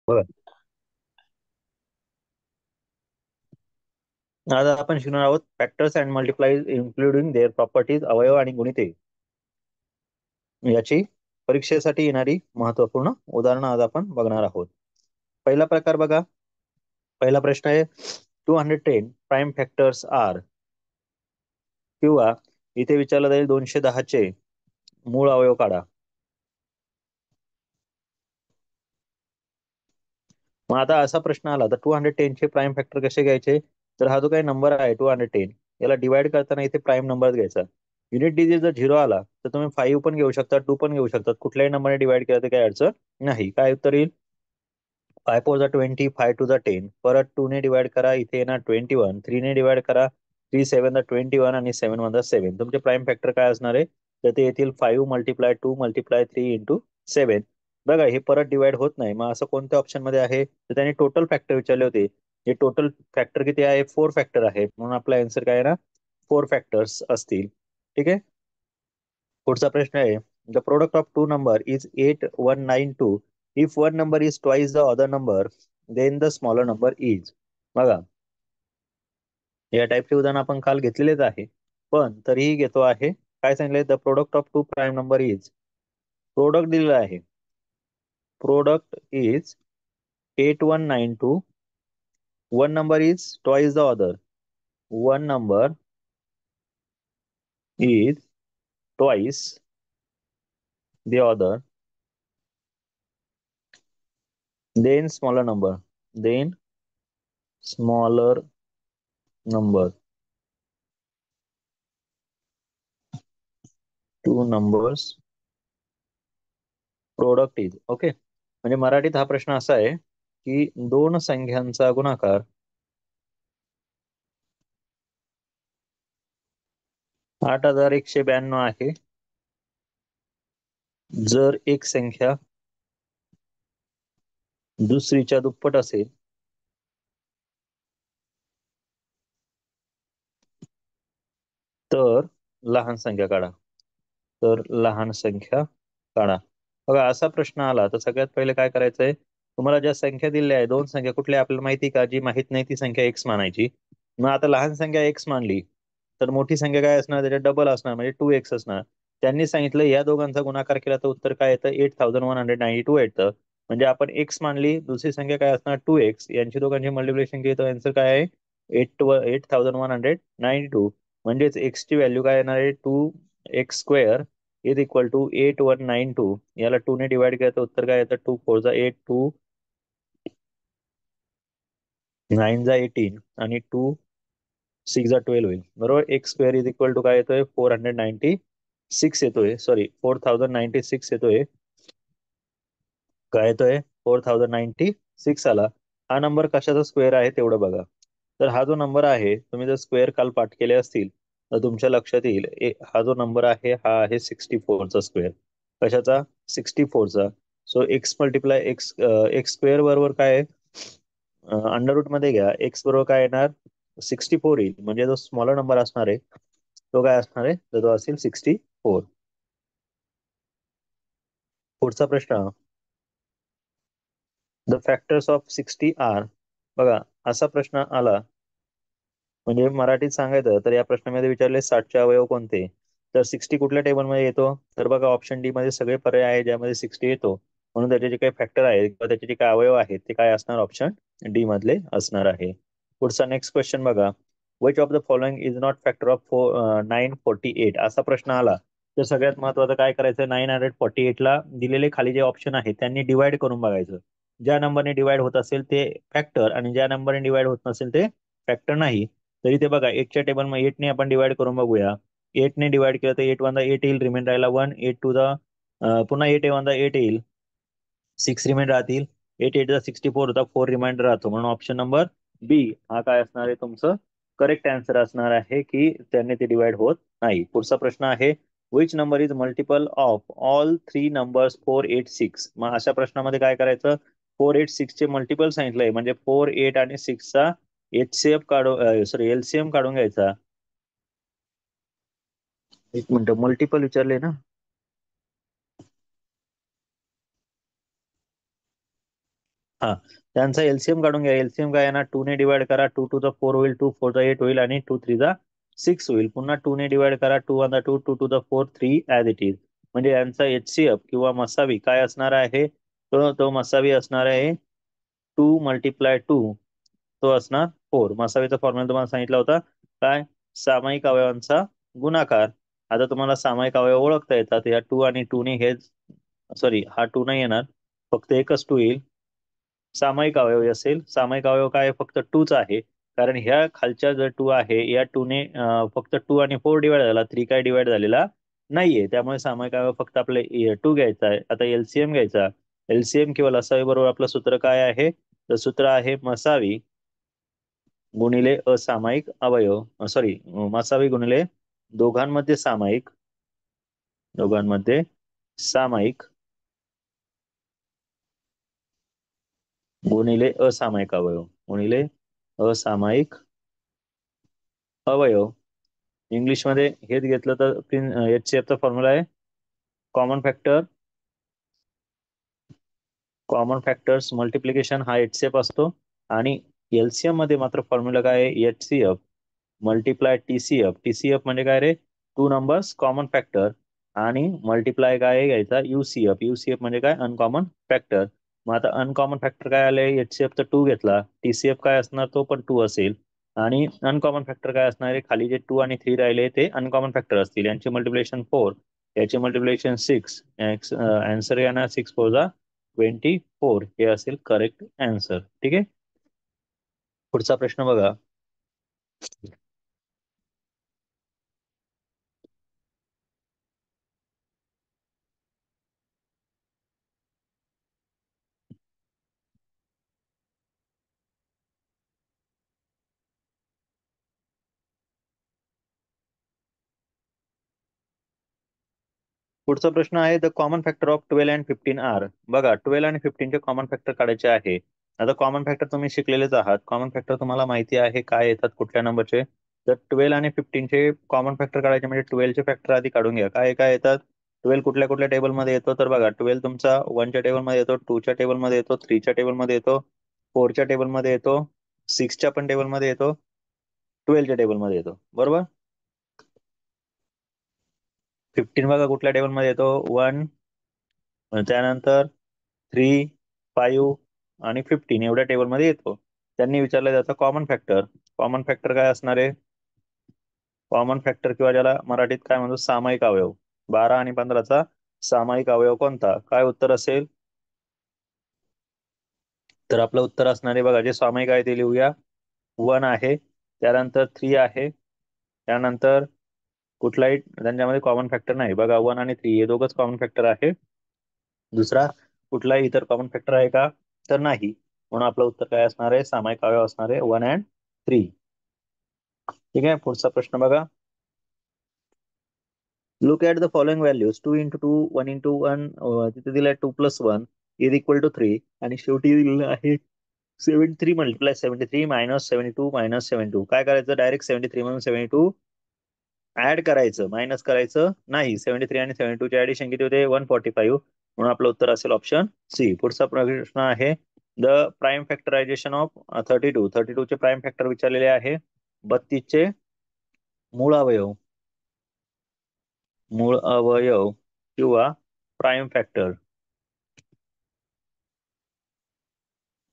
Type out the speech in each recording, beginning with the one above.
बघा, आज आपण शिकणार आहोत factors and multiplies including their properties, अवयव आणि गुणिते याची परीक्षेसाठी येणारी महत्वपूर्ण उदाहरणं आज आपण बघणार आहोत. पहिला प्रकार बघा. पहिला प्रश्न आहे 210 प्राईम फॅक्टर्स आर, किंवा इथे विचारलं जाईल 210 चे मूळ अवयव काढा. मग आता असा प्रश्न आला तर 210 चे प्राईम फॅक्टर कसे घ्यायचे? तर हा जो काही नंबर आहे 210, याला डिवाइड करताना इथे प्राईम नंबर घ्यायचा. युनिट डिजिट जर 0 आला तर तुम्ही 5 पण घेऊ शकता, 2 पण घेऊ शकता, कुठल्याही नंबरने डिवाइड केला तर काही अडचण नाही. काय उत्तर येईल? 5 4 20, 5 2 10, परत 2 ने डिवाइड करा, इथे येणार 21, 3 ने डिवाइड करा, 3 7 21 आणि 7 1 7. तुमचे प्राईम फॅक्टर काय असणार आहे? तर ते येतील 5 मल्टिप्लाय 2 मल्टिप्लाय 3 इंटू 7. बघा, हे परत डिवाइड होत नाही. मग असं कोणत्या ऑप्शन मध्ये आहे? तर त्यांनी टोटल फॅक्टर विचारले होते. हे टोटल फॅक्टर किती आहे? 4 फॅक्टर आहे, म्हणून आपला आन्सर काय आहे ना, 4 फॅक्टर्स असतील. ठीक आहे. पुढचा प्रश्न आहे the product of two number is 8192. If one number is twice the other number then the smaller number is. बघा, या टाईपचे उदाहरण आपण काल घेतलेलेच आहे, पण तरीही घेतो आहे. काय सांगितलंय? The product of two prime number is, product दिलेलं आहे. Product is 8192. One number is twice the other. One number is twice the other. Then smaller number. Then smaller number. Two numbers product is. Okay. म्हणजे मराठीत हा प्रश्न असा आहे की दोन संख्यांचा गुणाकार 8192 आहे. जर एक संख्या दुसरीच्या दुप्पट असेल तर लहान संख्या काढा. तर लहान संख्या काढा. बघा, असा प्रश्न आला तर सगळ्यात पहिले काय करायचंय? तुम्हाला ज्या संख्या दिल्या आहे, दोन संख्या कुठल्या आपल्याला माहिती का? जी माहित नाही ती संख्या एक्स मानायची. मग आता लहान संख्या एक्स मानली तर मोठी संख्या काय असणार? त्याच्यात डबल असणार, म्हणजे 2x असणार. त्यांनी सांगितलं या दोघांचा गुणाकार केला तर उत्तर काय येतं? 8192 येतं. म्हणजे आपण एक्स मानली, दुसरी संख्या काय असणार? 2x. यांची दोघांची मल्टिप्लिकेशन केली तर आन्सर काय आहे? 8192. म्हणजेच एक्स ची व्हॅल्यू काय येणार आहे? 2x² is equal to 8192. याला 2 ने डिवाइड केलं तर उत्तर काय येतं? 2 4 जा 8, 2 9 जा 18 आणि 2 6 जा 12 होईल. बरोबर. x² इज इक्वल टू काय येतोय? 496 येतोय. सॉरी, 4096 येतोय. काय येतोय? 4096 आला. हा नंबर कशाचा स्क्वेअर आहे तेवढं बघा. तर हा जो नंबर आहे, तुम्ही जर स्क्वेअर काल पाठ केले असतील तर तुमच्या लक्षात येईल हा जो नंबर आहे हा आहे 64चा स्क्वेअर. कशाचा? 64चा. So X multiply X, X square बरोबर काय आहे? अंडर रूट मध्ये घ्या. एक्स बरोबर काय येणार? 64 येईल. म्हणजे जो स्मॉलर नंबर असणार आहे तो काय असणार आहे? तर तो असेल 64. पुढचा प्रश्न, द फॅक्टर्स ऑफ 60 आर. बघा, असा प्रश्न आला म्हणजे मराठीत सांगायचं तर या प्रश्नामध्ये विचारले 60चे अवयव कोणते? तर 60 कुठल्या टेबलमध्ये येतो? तर बघा, ऑप्शन डी मध्ये सगळे पर्याय आहे ज्यामध्ये 60 येतो, म्हणून त्याचे जे काही फॅक्टर आहेत किंवा त्याचे जे काही अवयव आहेत ते काय असणार? ऑप्शन डी मधले असणार आहे. पुढचा नेक्स्ट क्वेश्चन बघा. Which of the following is not factor of 948? असा प्रश्न आला तर सगळ्यात महत्वाचं काय करायचं? 948 ला दिलेले खाली जे ऑप्शन आहेत त्यांनी डिवाइड करून बघायचं. ज्या नंबरने डिवाइड होत असेल ते फॅक्टर आणि ज्या नंबरने डिवाइड होत नसेल ते फॅक्टर नाही. तरी ते बघा, एटच्या टेबल मध्ये 8ने आपण डिवाइड करून बघूया. 8ने डिवाइड केलं तर 8 वन 8 येईल, रिमेंड राहिला 1. 8 टू द पुन्हा 8 वन 8 येईल, 6 रिमाइंड राहतील. 8 8 64 होता, 4 रिमाइंडर राहतो. म्हणून ऑप्शन नंबर बी हा काय असणार आहे? तुमचं करेक्ट आन्सर असणार आहे की त्यांनी ते डिवाइड होत नाही. पुढचा प्रश्न आहे which number is multiple of all three numbers 486? मग अशा प्रश्नामध्ये काय करायचं? 486 चे मल्टिपल सांगितलंय म्हणजे 4 8 आणि 6 चा एचसीएफ काढून, सॉरी, एलसीएम काढून घ्यायचा. एक मिनिट, मल्टिपल विचारले ना. हा, त्यांचा एलसीएम काढून घ्या. एलसीएम काय येणार, 2 ने डिवाइड करा, 2 टू द 4 होईल, 2 4 8 होईल आणि 2 3 6 होईल. पुन्हा 2 ने डिवाइड करा, 2 1 2, 2 to the 4 3 as it is. म्हणजे यांचा एचसीएफ किंवा मसावी काय असणार आहे, तो मसावी असणार आहे 2 मल्टिप्लाय 2, तो असणार 4. मसावीचा फॉर्म्युला तुम्हाला सांगितला होता काय, सामायिक अवयवांचा गुणाकार. आता तुम्हाला सामायिक अवयव ओळखता येतात, या 2 आणि 2 ने हे, सॉरी हा 2 नाही येणार, फक्त एकच 2 येईल. सामायिक अवयव असेल, सामायिक अवयव काय फक्त 2च आहे, कारण ह्या खालच्या जर 2 आहे या 2 ने फक्त 2 आणि 4 डिवाइड झाला, 3 काय डिवाइड झालेला नाहीये. त्यामुळे सामायिक अवयव फक्त आपले 2 घ्यायचा आहे. आता एलसीएम घ्यायचा. एलसीएम किंवा लसावी बरोबर आपलं सूत्र काय आहे, तर सूत्र आहे मसावी गुणिले असामायिक अवयव, सॉरी मसावी गुणिले दोघांमध्ये सामायिक, दोघांमध्ये सामायिक गुणिले असामायिक अवयव, गुणिले असामायिक अवयव. इंग्लिश मध्ये हेच घेतलं तर एचसीएफ चा फॉर्म्युला आहे common factor, common factors multiplication हा एचसीएफ असतो. आणि एलसीएम मध्ये मात्र फॉर्म्युला काय आहे, एचसीएफ मल्टिप्लाय टीसीएफ. टीसीएफ म्हणजे काय रे, 2 नंबर्स कॉमन फॅक्टर, आणि मल्टिप्लाय काय घ्यायचा युसीएफ. युसीएफ म्हणजे काय, अनकॉमन फॅक्टर. मग आता अनकॉमन फॅक्टर काय आले, एचसीएफ तर 2 घेतला, टीसीएफ काय असणार, तो पण 2 असेल. आणि अनकॉमन फॅक्टर काय असणार आहे, खाली जे 2 आणि 3 राहिले ते अनकॉमन फॅक्टर असतील. यांचे मल्टिप्लिकेशन 4, याचे मल्टिप्लिकेशन 6. आन्सर येणार 6 4 24, हे असेल करेक्ट आन्सर. ठीक आहे, पुढचा प्रश्न बघा. पुढचा प्रश्न आहे, the common factor of 12 and 15 are. बघा, 12 आणि 15 चे कॉमन फॅक्टर काढायचे आहे. आता कॉमन फॅक्टर तुम्ही शिकलेलेच आहात, कॉमन फॅक्टर तुम्हाला माहिती आहे काय येतात कुठल्या नंबरचे. तर 12 आणि 15 चे कॉमन फॅक्टर काढायचे म्हणजे 12 चे फॅक्टर आधी काढून घ्या. काय काय येतात, 12 कुठल्या कुठल्या टेबल मध्ये येतो, तर बघा 12 तुमचा 1 च्या टेबल मध्ये येतो, 2 च्या टेबल मध्ये येतो, 3 च्या टेबल मध्ये येतो, 4 च्या टेबल मध्ये येतो, 6 च्या पण टेबल मध्ये येतो, 12 च्या टेबल मध्ये येतो. बरोबर. 15 बघा कुठल्या टेबल मध्ये येतो, 1, त्यानंतर 3, 5 आणि 15 एवढ्या टेबलमध्ये येतो. त्यांनी विचारलं त्याचा कॉमन फॅक्टर. कॉमन फॅक्टर काय असणार आहे, कॉमन फॅक्टर किंवा ज्याला मराठीत काय म्हणतो सामायिक अवयव, 12 आणि 15चा सामायिक अवयव कोणता, काय उत्तर असेल, तर आपलं उत्तर असणार आहे बघा, जे सामायिक आहे ते लिहूया. 1 आहे, त्यानंतर 3 आहे, त्यानंतर कुठलाही त्यांच्यामध्ये कॉमन फॅक्टर नाही बघा, 1 आणि 3 हे दोघंच कॉमन फॅक्टर आहे. दुसरा कुठलाही इतर कॉमन फॅक्टर आहे का, तर नाही. म्हणून आपलं उत्तर काय असणार आहे, सामायिक अवयव असणार आहे 1 अँड 3. ठीक आहे, पुढचा प्रश्न बघा. Look at the following values, 2 into 2, 1 into 1, तिथे दिलाय 2 प्लस 1 इज इक्वल टू 3, आणि शेवटी दिलेलं आहे 73 मल्टिप्लाय 73 मायनस 72 मायनस 72. काय करायचं, डायरेक्ट 73 म्हणून 72 ऍड करायचं, मायनस करायचं नाही. 73 आणि 72 चे ऍडिशन किती होते, 145. म्हणून आपलं उत्तर असेल ऑप्शन सी. पुढचा प्रश्न आहे, द प्राइम फॅक्टरायझेशन ऑफ 32. 32 चे प्राइम फॅक्टर विचारलेले आहे. 32 चे मूळ अवयव, मूळ अवयव किंवा प्राइम फॅक्टर.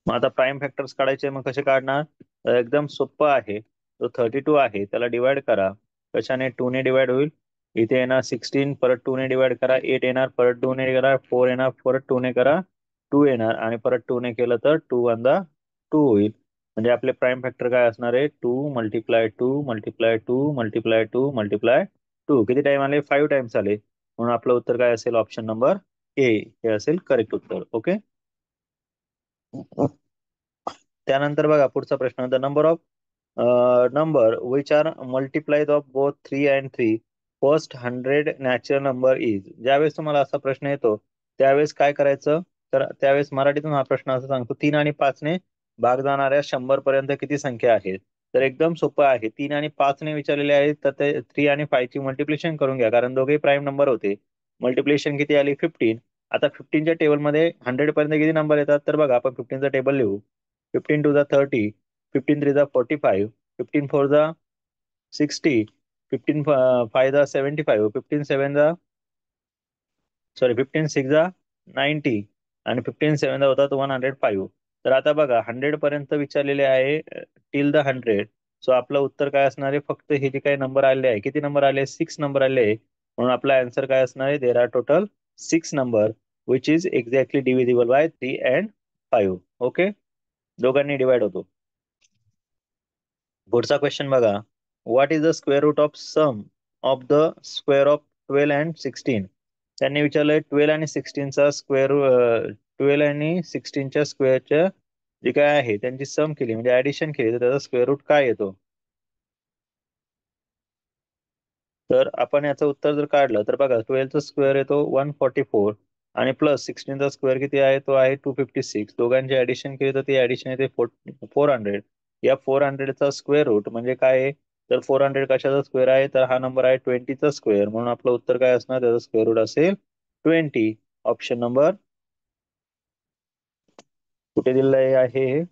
मग आता प्राइम फॅक्टर्स काढायचे, मग कसे काढणार, एकदम सोपं आहे. जो 32 आहे त्याला डिवाइड करा, कशाने, 2 ने डिवाइड होईल. इथे येणार 16, परत 2 ने डिवाइड करा, 8 येणार, परत 2 ने करा, 4 येणार, परत 2 ने करा, 2 येणार, आणि परत 2 ने केलं तर 2 वनदा 2 होईल. म्हणजे आपले प्राइम फॅक्टर काय असणार आहे, 2 मल्टिप्लाय 2 मल्टिप्लाय 2 मल्टिप्लाय 2 मल्टिप्लाय 2. किती टाइम आले, 5 टाइम्स आले. म्हणून आपलं उत्तर काय असेल, ऑप्शन नंबर ए हे असेल करेक्ट उत्तर. ओके. त्यानंतर बघा पुढचा प्रश्न, the number of number which are मल्टिप्लाइज of both 3 and 3 first 100 natural number is. ज्यावेळेस तुम्हाला असा प्रश्न येतो त्यावेळेस काय करायचं, तर त्यावेळेस मराठीतून हा प्रश्न असं सांगतो, 3 आणि 5 ने भाग जाणाऱ्या 100 पर्यंत किती संख्या आहेत. तर एकदम सोपं आहे, 3 आणि 5 ने विचारलेले आहेत, तर ते 3 आणि 5 ची मल्टिप्लिकेशन करून घ्या, कारण दोघे प्राईम नंबर होते. मल्टिप्लिकेशन किती आली, 15. आता 15च्या टेबलमध्ये 100 पर्यंत किती नंबर येतात तर बघा आपण 15चा टेबल लिहू. 15 2 30, 15 3 45, 15 4 60, 15 5 75, 15 7 सॉरी 15 6 90 आणि 15 7 होतात 105. तर आता बघा 100 पर्यंत विचारलेले आहे टिल द 100. सो आपलं उत्तर काय असणार आहे, फक्त हे जे काही नंबर आले आहे, किती नंबर आले, 6 नंबर आले आहे. म्हणून आपला आन्सर काय असणार आहे, there are total 6 number which is exactly divisible by 3 and 5. Okay, दोघांनी डिवाइड होतो. पुढचा क्वेश्चन बघा. What is the square root of sum of the square of 12 and 16. त्यांनी विचारलंय 12 आणि 16चा स्क्वेअर, 12 आणि 16च्या स्क्वेअरच्या जे काय आहे त्यांची सम केली म्हणजे ऍडिशन केली तर त्याचा स्क्वेअर रूट काय येतो. तर आपण याचं उत्तर जर काढलं तर बघा 12चा स्क्वेअर येतो 144 आणि प्लस 16चा स्क्वेअर किती आहे, तो आहे 256. दोघांची ऍडिशन केली तर ती ऍडिशन येते 400. या 400चा स्क्वेअर रूट म्हणजे काय आहे, तर 400 कशाचा स्क्वेअर आहे, तर हा नंबर आहे 20चा स्क्वेअर. म्हणून आपलं उत्तर काय असणार, त्याचा स्क्वेअर रूट असेल 20. ऑप्शन नंबर कुठे दिलेलं आहे,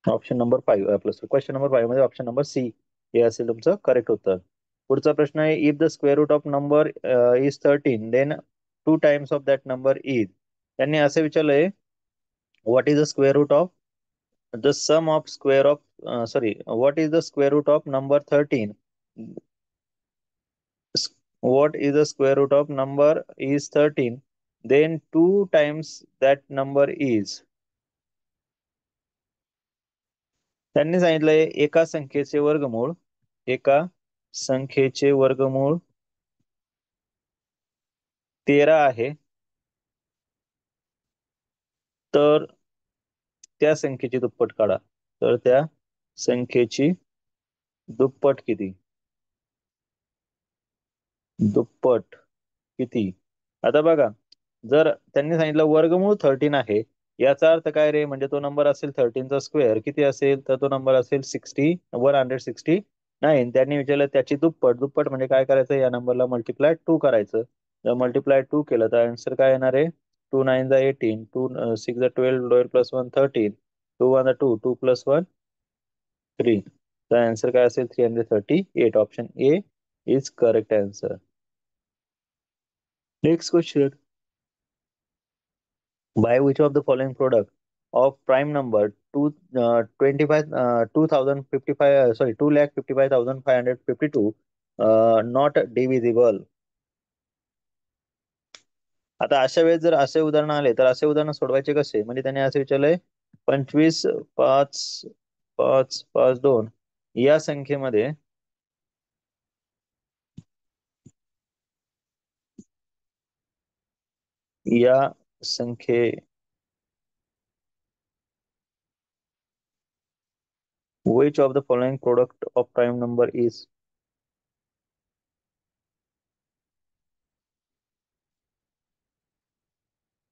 ऑप्शन नंबर 5 आपलं क्वेश्चन नंबर 5 मध्ये ऑप्शन नंबर सी हे असेल तुमचं करेक्ट उत्तर. पुढचा प्रश्न आहे, if the square root of number is 13 then 2 times of that number is. त्यांनी असं विचारलंय, what is the square root of the sum of square of sorry what is the square root of number 13. What is the square root of number is 13 then 2 times that number is. त्यांनी सांगितलंय एका संख्येचे वर्गमूळ, एका संख्येचे वर्गमूळ 13 आहे, तर त्या संख्येची दुप्पट काढा. तर त्या संख्येची दुप्पट किती, दुप्पट किती. आता बघा, जर त्यांनी सांगितलं वर्गमूळ 13 आहे, याचा अर्थ काय रे, म्हणजे तो नंबर असेल 13चा स्क्वेअर किती असेल, तर तो नंबर असेल 169. त्यांनी विचारलं त्याची दुप्पट, दुप्पट म्हणजे काय करायचं, या नंबरला मल्टिप्लाय 2 करायचं. जर मल्टिप्लाय 2 केलं तर आन्सर काय येणार आहे, 2 9 18, 2 6 12, 12 प्लस 1 13, 2 1 2, 2 प्लस 1 3. तर आन्सर काय असेल 338. Option A is correct answer. Next question. By which of the following product of prime number 25 2055 sorry 2,55,552 not divisible. आता अशा वेळेस जर असे उदाहरण आले तर असे उदाहरण सोडवायचे कसे, म्हणजे त्याने असे विचारलंय 25 5 5 5 2 या संख्येमध्ये या संख्ये which of the following product of prime number is.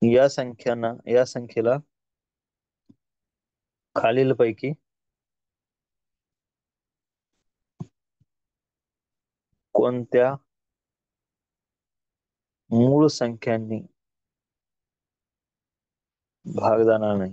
या संख्येला खालीलपैकी कोणत्या मूळ संख्यांनी भाग जाणार नाही.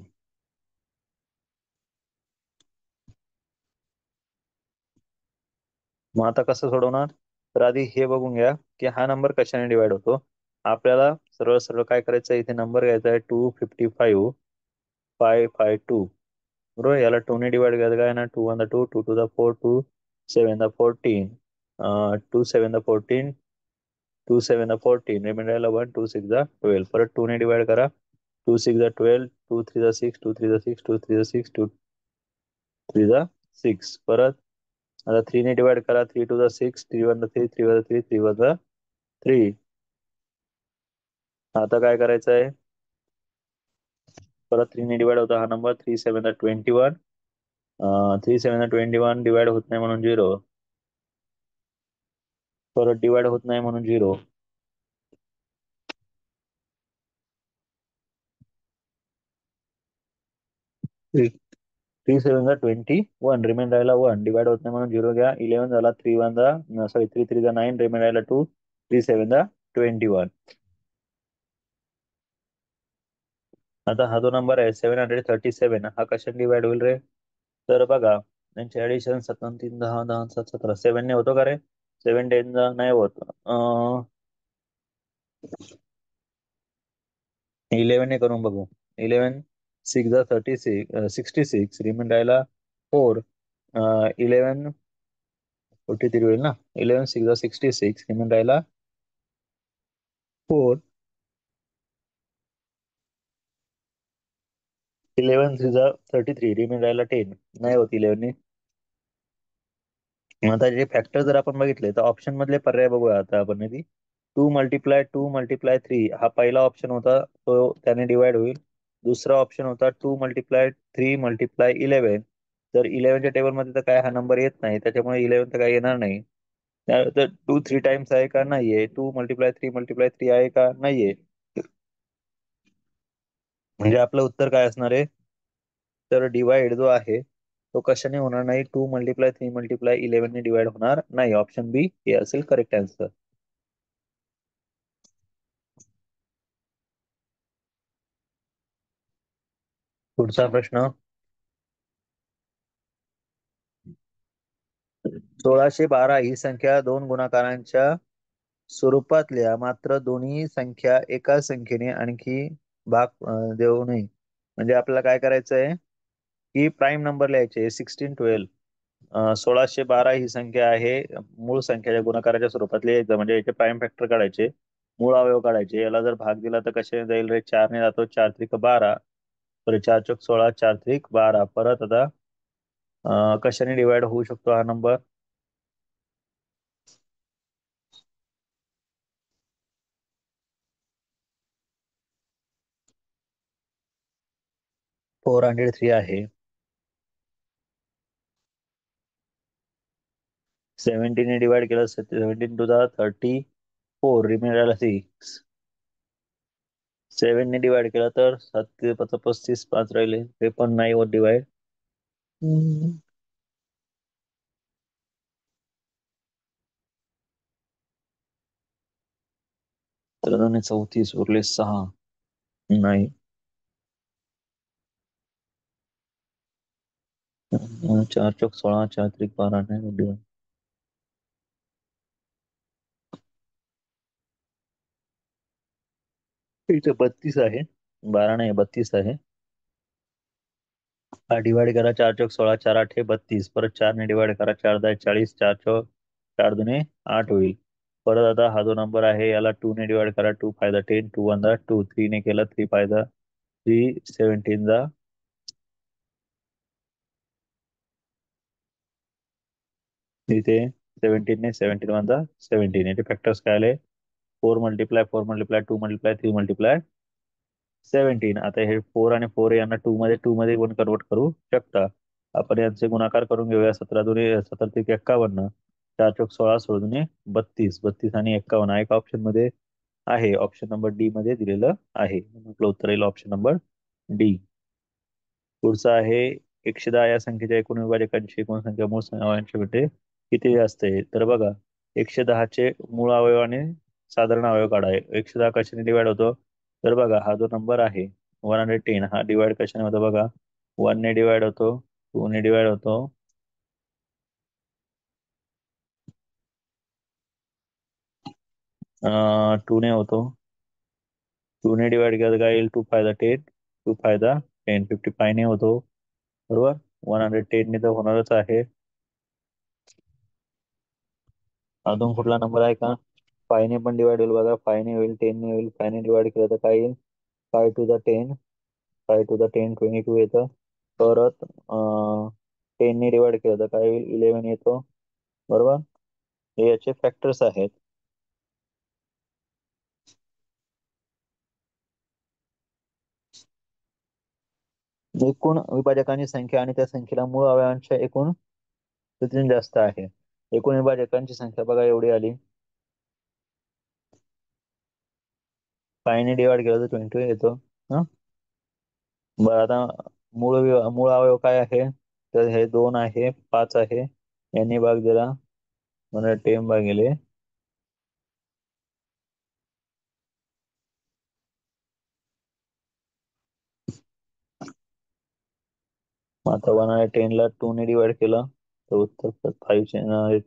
मग आता कसं सोडवणार, तर आधी हे बघून घ्या की हा नंबर कशाने डिवाइड होतो. आपल्याला सरळ सरळ काय करायचं, इथे नंबर घ्यायचा आहे 255,552. बरोबर, याला 2 ने डिवाइड करायचं काय ना, 2 1 2, 2 2 4, 2 7 14, 2 7 14, 2 7 14, रिमाइंडरला 1, 2 6 12. परत 2 ने डिवाइड करा, 2 6 12, 2 3 6, 2 3 6, 2 3 6, 2 3 6. परत आता 3 ने डिवाइड करा, 3 2 6, 3 1 3, 3 1 3, 3 1 3. आता काय करायचं आहे, परत 3 ने डिवाइड होता हा नंबर, 3 7 21, 3 7 21 डिवाइड होत नाही म्हणून 0, परत डिवाइड होत नाही म्हणून 0. 3 7 जा 21, रिमेंड राहिला 1, डिवाइड होत नाही म्हणून 0 घ्या. 11 झाला, 3 3 जा 9, रिमेंड राहिला 2, 3 7 जा 21. आता हा जो नंबर आहे 737, हा कशाने डिवाइड होईल रे? तर बघा, त्यांचे ऍडिशन 7 3 10 10 7 17, 7 ने होतो का रे? 7 10 जा नाही होत. 11 ने करून बघू. 11 6 जा 36, रिमाइंड राहिला 4, 11 43 होईल ना. 11 6 जा 66, रिमाइंड राहिला 4, 11 3 जा 33, रिमाइंड राहिला 10. नाही होत 11 ने. आता जे फॅक्टर जर आपण बघितले तर ऑप्शन मधले पर्याय बघूया आता आपण. 2 × 2 × 3 हा पहिला ऑप्शन होता, तो त्याने डिवाइड होईल. दुसरा ऑप्शन होता 2 × 3 × 11. तर 11च्या टेबल मध्ये तर काय हा नंबर येत नाही, त्याच्यामुळे 11 तर काय येणार नाही. तर 2 3 टाइम्स आहे का? नाहीये. 2 × 3 × 3 आहे का? नाहीये. म्हणजे आपलं उत्तर काय असणार आहे? तर डिवाइड जो आहे तो कशाने होणार नाही? 2 × 3 × 11 ने डिवाइड होणार नाही. ऑप्शन बी हे असेल करेक्ट आन्सर. पुढचा प्रश्न. 1612 ही संख्या दोन गुणाकारांच्या स्वरूपातल्या, मात्र दोन्ही संख्या एका संख्येने आणखी भाग देऊ नये. म्हणजे आपल्याला काय करायचं आहे की प्राईम नंबर लिहायचे. 1612, 1612 ही संख्या आहे मूळ संख्येच्या गुणाकाराच्या स्वरूपात लिहायचं. म्हणजे याचे प्राईम फॅक्टर काढायचे, मूळ अवयव काढायचे. याला जर भाग दिला तर कशाने जाईल रे? 4 ने जातो. 4 त्रिक 12, तर 4 चोक 16, 4 त्रिक 12. परत आता कशाने डिवाइड होऊ शकतो हा नंबर? 403 आहे. 70 ने डिवाइड केलं, 17 टू 34, रिमेंडरला 6. 7 ने डिवाइड केला तर 7 5 35, 5 राहिले, ते पण नाही होत डिवाइड. तर 34 उरले 6. नाही. 4 चोक 16, 4 त्रिक 12 नाही होत divide. इथे 32 आहे, 12 नाही 32 आहे. हा डिवाइड करा. 4 चोक 16, 4 8 32. परत 4 ने डिवाइड करा. 4 10 40, 4 चोक 4 2 8 होईल. परत आता हा जो नंबर आहे याला 2 ने डिवाइड करा. 2 5 10, 2 1 2, 3 ने केलं 3 5 3, 17 जा. इथे 17 ने 17 वन जा 17. याचे फॅक्टर्स काय आले? 4 × 4 × 2 × 3 × 17. आता हे 4 आणि 4 यांना 2 मध्ये पण कन्वर्ट करू शकता. आपण यांचे गुणाकार करून घेऊया. 17 × 2 = 51, 4 चोक 16, 16 × 2 = 32, 32 आणि 51 हा एक ऑप्शन मध्ये आहे. ऑप्शन नंबर डी मध्ये दिलेलं आहे. आपलं उत्तर येईल ऑप्शन नंबर डी. पुढचा आहे 110 या संख्येच्या एकूण विभाजकांची एकूण संख्या मूळ अवयवांच्या मध्ये किती असते? तर बघा, 110चे मूळ अवयव आणि साधारण अवयव काढा. 110 कशाने डिवाइड होतो? तर बघा, हा जो नंबर आहे 110, हा डिवाइड कशाने होतो बघा. 1 ने डिवाइड होतो, 2 ने डिवाइड होतो, 2 ने होतो. 2 ने डिवाइड केलं तर काय येईल? 2 5 10, 2 5 10, 55 ने होतो. बरोबर. 110 ने तर होणारच आहे. अजून कुठला नंबर आहे का? 5 ने पण डिवाइड होईल बघा. 5 ने होईल, 10 ने होईल. 5 ने डिवाइड केलं तर काय येईल? 5 to the 10, 5 to the 10 22 येतं. परत 10 ने डिवाइड केलं तर काय होईल? 11 येतो. बरोबर. हे याचे फॅक्टर्स आहेत. एकूण विभाजकांची संख्या आणि त्या संख्येला मूळ अवयवांच्या एकूण किती जास्त आहे. एकूण विभाजकांची संख्या बघा एवढी आली. 5 ने डिवाइड केलं तर 22 येतो. हा. बरं, आता मूळ अवयव काय आहे? तर हे 2 आहे, 5 आहे, यांनी भाग दिला, 110 भागिले, आता 110 ला 2 ने डिवाइड केलं तर उत्तर 5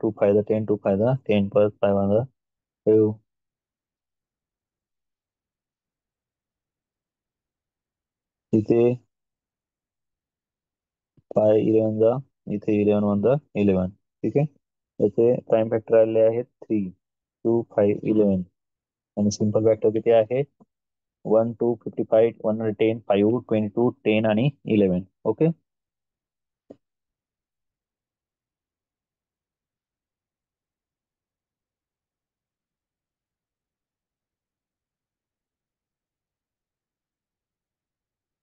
टू फायदा 10, टू फायदा 10 परत 5 इथे 5 11 जा, इथे 11 वन जा 11. ठीक आहे. याचे प्राईम फॅक्टर आले आहेत 3, 2, 5, 11. आणि सिंपल फॅक्टर किती आहे? 1, 2, 55, 110, 5, 22, 10 आणि 11. ओके.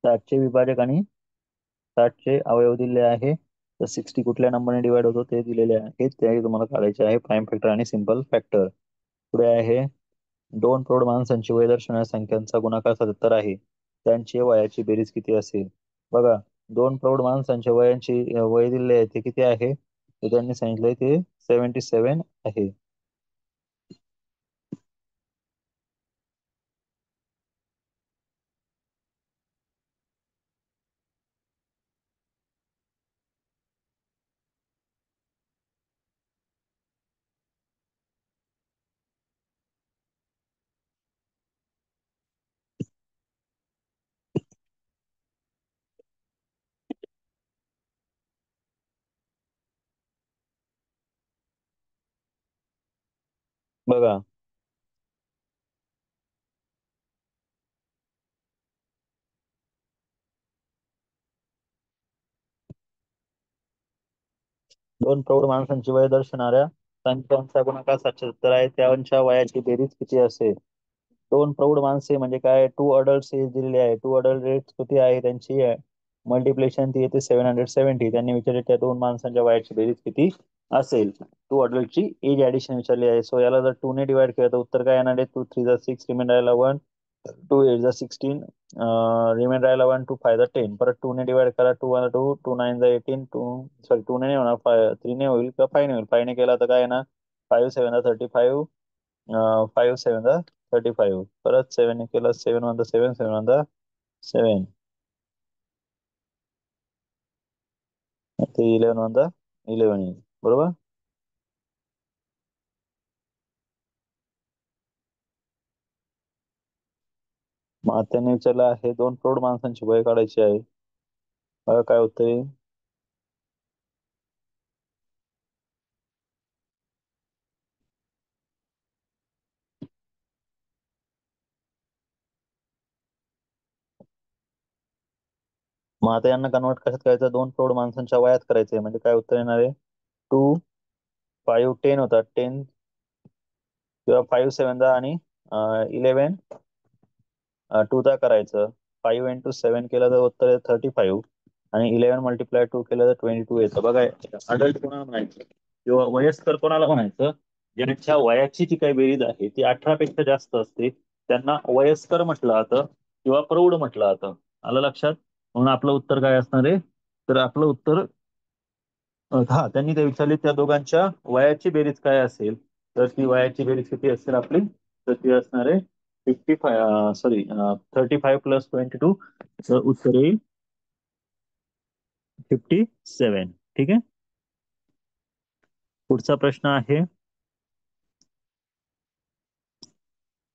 साठचे विभाजक आणि साठचे अवयव दिले आहे. तर 60 कुठल्या नंबरने डिवाइड होतो ते दिलेले आहे, ते तुम्हाला काढायचे आहे. प्राईम फॅक्टर आणि सिंपल फॅक्टर. पुढे आहे, दोन प्रौढ माणसांची वय दर्शवणाऱ्या संख्यांचा गुणाकार 77 आहे, त्यांची वयाची बेरीज किती असेल? बघा, दोन प्रौढ माणसांच्या वय दिले आहे ते किती आहे? तर त्यांनी सांगितलंय ते 77 आहे. बघा, दोन प्रौढ माणसांची वय दर्शवणाऱ्या संख्यांचा गुणाकार 77 आहे, त्यांच्या वयाची बेरीज किती असेल? दोन प्रौढ माणसे म्हणजे काय? टू अडल्ट एज दिलेली आहे. टू अडल्ट एज किती आहे त्यांची? मल्टिप्लेशन ती येते 770. त्यांनी विचारले त्या दोन माणसांच्या वयाची बेरीज किती असेल? टू अडल्टची एज ऍडिशन विचारली आहे. सो याला जर 2 ने डिवाइड केलं तर उत्तर काय येणार आहे? 2 3 6, रिमेंड राहिला 1, 2 8 16, रिमेंड राहिला 1, 2 5 10. परत 2 ने डिवाइड करा, 2 1 2, 2 9 18, 2 सॉरी 2 ने होणार, 3 ने होईल का 5 ने होईल? 5 ने केला तर काय येणार? 5 7 35, 5 7 35. परत 7 ने केलं, 7 1 7, 7 1 7. ते 11 येईल. बरोबर. मग त्याने विचारलं आहे, दोन प्रौढ माणसांची वय काढायची आहे. बघा काय होतंय. मग आता यांना कन्वर्ट कशात करायचं? दोन प्रौढ माणसांच्या वयात करायचंय म्हणजे काय उत्तर येणार आहे? 2 5 10 होतात, 10 किंवा 5 7 आणि 11 टू दा करायचं. 5 × 7 केलं तर उत्तर 35, आणि 11 × 2 केलं तर 22 येतं. बघा, अडल्ट कोणाला म्हणायचं किंवा वयस्कर कोणाला म्हणायचं? ज्यांच्या वयाची जी काही बेरीज आहे ती 18 पेक्षा जास्त असते त्यांना वयस्कर म्हटलं जातं किंवा प्रौढ म्हटलं जातं. आलं लक्षात? म्हणून आपलं उत्तर काय असणार आहे? तर आपलं उत्तर, हा, त्यांनी ते विचारले त्या दोघांच्या वयाची बेरीज काय असेल, तर ती वयाची बेरीज किती असेल आपली? तर ती असणार आहे 35 प्लस 22. तर उत्तर येईल 57. ठीक आहे. पुढचा प्रश्न आहे,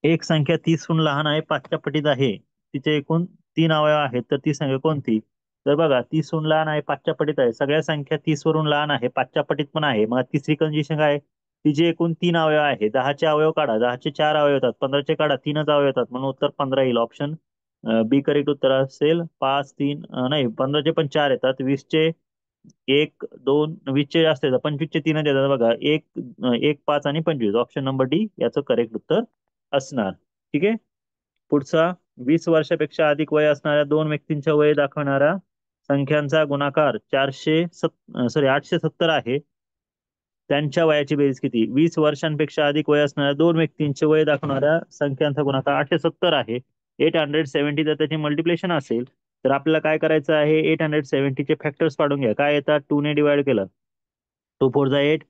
एक संख्या 30हून लहान आहे, 5च्या पटीत आहे, तिचे एकूण 3 अवयव आहेत, तर ती संख्या कोणती? तर बघा, 30हून लहान आहे, 5च्या पटीत आहे. सगळ्या संख्या 30 वरून लहान आहे, 5च्या पटीत पण आहे. मग तिसरी कंडिशन काय? तिचे एकूण 3 अवयव आहे. 10चे अवयव काढा, 10चे 4 अवयव येतात, 15चे काढा, 3च अवयव येतात, म्हणून उत्तर 15 येईल. ऑप्शन बी करेक्ट उत्तर असेल. 5 3 नाही, 15चे पण 4 येतात, 20चे 1 2, 20चे जास्त येतात, 25चे 3च येतात. बघा, 1 1 5 आणि 25. ऑप्शन नंबर डी याचं करेक्ट उत्तर असणार. ठीक आहे. पुढचा, 20 वर्षापेक्षा अधिक वय असणाऱ्या दोन व्यक्तींच्या वय दाखवणारा संख्यांचा गुणाकार 870 आहे, त्यांच्या वयाची बेरीज किती? 20 वर्षांपेक्षा अधिक वय असणाऱ्या दोन व्यक्तींचे वय दाखवणाऱ्या संख्यांचा गुणाकार 870 आहे. 870 तर त्याचे मल्टिप्लेशन असेल. तर आपल्याला काय करायचं आहे, 870चे फॅक्टर्स पाडून घ्या. काय येतात, 2 ने डिवाइड केलं, 2 4 जा 8,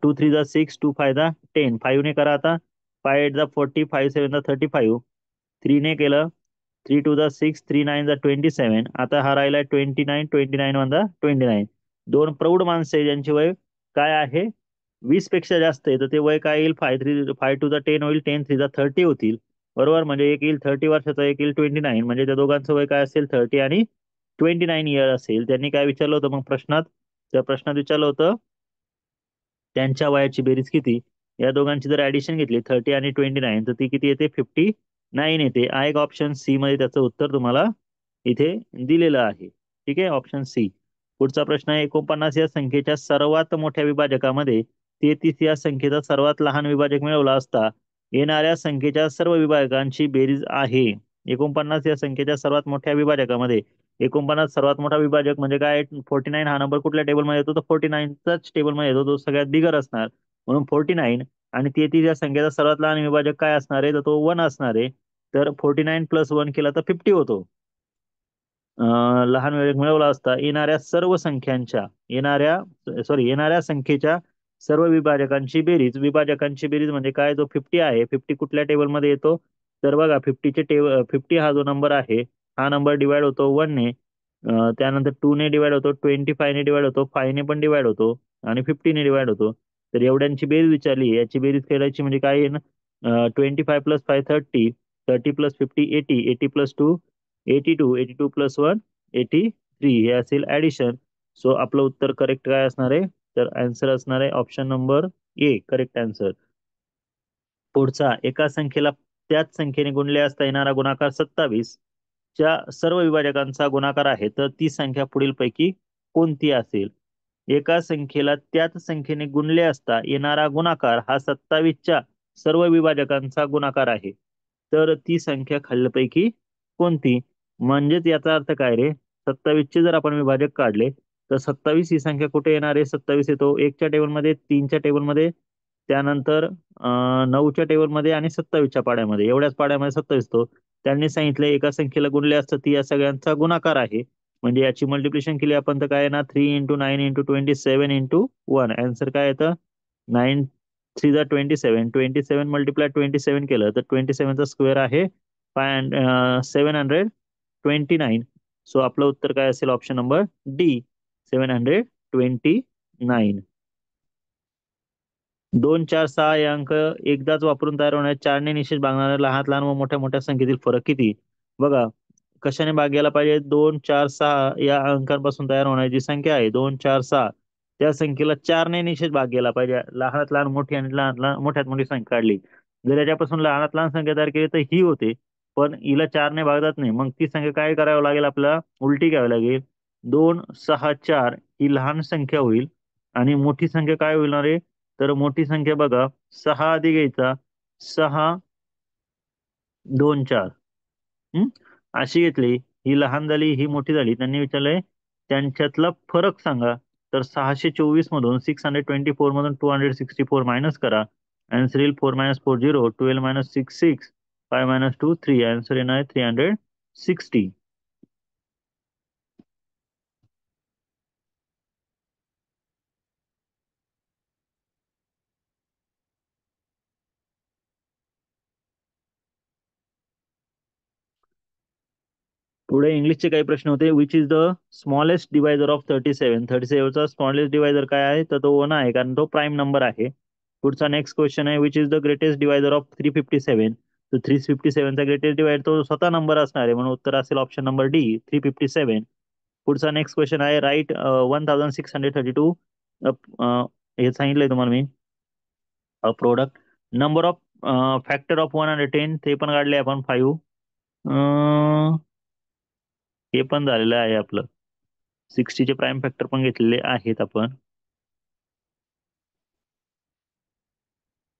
2 3 जा 6, 2 5 जा 10, 5 ने करा आता, 5 8 जा 40, 5 7 जा 35, 3 ने केलं, 3 2 जा 6, 3 9 जा 27. आता हा राहिला 29, 29 1 जा 29. दोन प्रौढ माणसे ज्यांचे वय काय आहे, 20 पेक्षा जास्त आहे, तर ते वय काय येईल, 5 2 जा 10 होईल, 10 3 जा 30 होतील. बरोबर, म्हणजे एक येईल 30 वर्षाचा, एक येईल 29, म्हणजे त्या दोघांचं वय काय असेल, 30 आणि 29 इयर असेल. त्यांनी काय विचारलं होतं मग प्रश्नात, त्या प्रश्नात विचारलं होतं त्यांच्या वयाची बेरीज किती. या दोघांची जर ऍडिशन घेतली 30 आणि 29, तर ती किती येते, 59 येते. आहे एक ऑप्शन सी मध्ये त्याचं उत्तर तुम्हाला इथे दिलेलं आहे. ठीक आहे, ऑप्शन सी. पुढचा प्रश्न आहे, 49 या संख्येच्या सर्वात मोठ्या विभाजकामध्ये 33 या संख्येचा सर्वात लहान विभाजक मिळवला असता येणाऱ्या संख्येच्या सर्व विभाजकांची बेरीज आहे. 49 या संख्येच्या सर्वात मोठ्या विभाजकामध्ये, 49 सर्वात मोठा विभाजक म्हणजे काय, 49 हा नंबर कुठल्या टेबलमध्ये येतो, तर 49चाच टेबलमध्ये येतो, तो सगळ्यात बिगर असणार, म्हणून 49. आणि 33 या संख्येचा सर्वात लहान विभाजक काय असणार आहे, तर तो 1 असणार आहे. तर 49 + 1 केला तर 50 होतो. लहान विभाजक मिळवला असता येणाऱ्या संख्येच्या सर्व विभाजकांची बेरीज म्हणजे काय, जो 50 आहे, 50 कुठल्या टेबलमध्ये येतो, तर बघा 50 हा जो नंबर आहे, हा नंबर डिवाइड होतो 1 ने, त्यानंतर 2 ने डिवाइड होतो, 25 ने डिवाइड होतो, 5 ने पण डिवाइड होतो, आणि 50 ने डिवाइड होतो. तर एवढ्यांची बेरीज विचारली, याची बेरीज करायची म्हणजे काय आहे ना, 25 + 5 30, 30 + 50 80, 80 + 2 82, 82 + 1 83, हे असेल ऍडिशन. सो आपलं उत्तर करेक्ट काय असणार आहे, तर आन्सर असणार आहे option number A, correct answer. पुढचा, एका संख्येला त्याच संख्येने गुणले असता येणारा गुणाकार 27 च्या सर्व विभाजकांचा गुणाकार आहे, तर ती संख्या पुढीलपैकी कोणती असेल. एका संख्येला त्याच संख्येने गुणले असता येणारा गुणाकार हा 27च्या सर्व विभाजकांचा गुणाकार आहे, तर ती संख्या खालीलपैकी कोणती. म्हणजेच याचा अर्थ काय रे, 27चे जर आपण विभाजक काढले, तर 27 ही संख्या कुठे येणार आहे, 27 येतो 1च्या टेबलमध्ये, 3च्या टेबलमध्ये, त्यानंतर 9च्या टेबलमध्ये, आणि 27च्या पाड्यामध्ये, एवढ्याच पाड्यामध्ये 27 तो. त्यांनी सांगितलं एका संख्येला गुणले असतं ती या सगळ्यांचा गुणाकार आहे, म्हणजे याची मल्टिप्लिकेशन केली आपण तर काय येणार, 3 × 9 × 27 × 1. आन्सर काय येतं, 9 3 जा 27, 27 × 27 केलं तर 27चा स्क्वेअर आहे 729. सो आपलं उत्तर काय असेल, ऑप्शन नंबर डी, 729. 2 4 6 हे अंक एकदाच वापरून तयार होणारे 4ने निश्चित भागणाऱ्या लहान लहान व मोठ्या मोठ्या संख्येतील फरक किती. बघा, कशाने भाग घ्यायला पाहिजे, 2 4 6 या अंकांपासून तयार होणारी जी संख्या आहे 2 4 6, त्या संख्येला 4ने निश्चित भाग घ्यायला पाहिजे. लहानात लहान मोठी आणि लहानात लहान मोठ्यात मोठी संख्या काढली, जर याच्यापासून लहानात लहान संख्या तयार केली तर ही होते, पण हिला 4ने भाग जात नाही, मग ती संख्या काय करावं लागेल, आपल्याला उलटी घ्यावी लागेल. 2 6 4 ही लहान संख्या होईल, आणि मोठी संख्या काय होणार आहे, तर मोठी संख्या बघा 6 आधी घ्यायचा, 6 2 4, अशी घेतली, ही लहान झाली ही मोठी झाली. त्यांनी विचारलंय त्यांच्यातला फरक सांगा, तर 624 मधून 624 मधून 264 मायनस करा. आन्सर येईल 4 - 4 0, 12 - 6 6, 5 - 2 3. आन्सर येणार आहे 360. पुढे इंग्लिशचे काही प्रश्न होते. Which is the smallest divisor of 37. 37चा स्मॉलेस्ट डिवायझर काय आहे, तर तो 1 आहे, कारण तो प्राईम नंबर आहे. पुढचा नेक्स्ट क्वेश्चन आहे, which is the greatest divisor of 357. तर 357चा ग्रेटेस्ट डिवायझर तो स्वतः नंबर असणार आहे, म्हणून उत्तर असेल ऑप्शन नंबर डी, 357. पुढचा नेक्स्ट क्वेश्चन आहे, राईट 1632, हे सांगितलंय तुम्हाला मी, product number of factor of 110, ते पण काढले आपण 5. हे पण झालेलं आहे आपलं. 60चे प्राईम फॅक्टर पण घेतलेले आहेत आपण.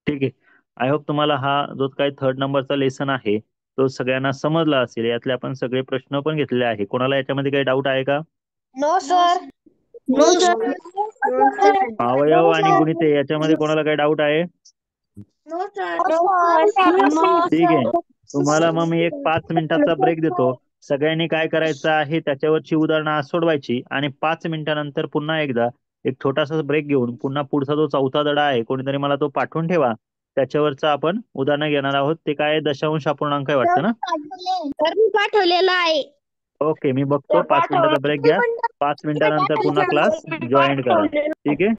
ठीक आहे, आय होप तुम्हाला हा जो काही थर्ड नंबरचा लेसन आहे तो सगळ्यांना समजला असेल. यातले आपण सगळे प्रश्न पण घेतलेले आहे. कोणाला याच्यामध्ये काही डाऊट आहे का. No sir. No sir. अवयव आणि गुणिते याच्यामध्ये कोणाला काही डाऊट आहे. No sir. No sir. ठीक आहे, तुम्हाला मग मी एक 5 मिनिटाचा ब्रेक देतो. सगळ्यांनी काय करायचं आहे त्याच्यावरची उदाहरणं आज सोडवायची आणि 5 मिनिटानंतर पुन्हा एकदा एक छोटासा ब्रेक घेऊन पुन्हा पुढचा जो चौथा धडा आहे कोणीतरी मला तो पाठवून ठेवा. त्याच्यावरचं आपण उदाहरणं घेणार आहोत. ते काय आहे, दशांश अपूर्णांक आहे वाटतं ना. सर मी पाठवलेला आहे. ओके, मी बघतो. 5 मिनिटाचा ब्रेक घ्या. 5 मिनिटानंतर पुन्हा क्लास जॉईन करा. ठीक आहे.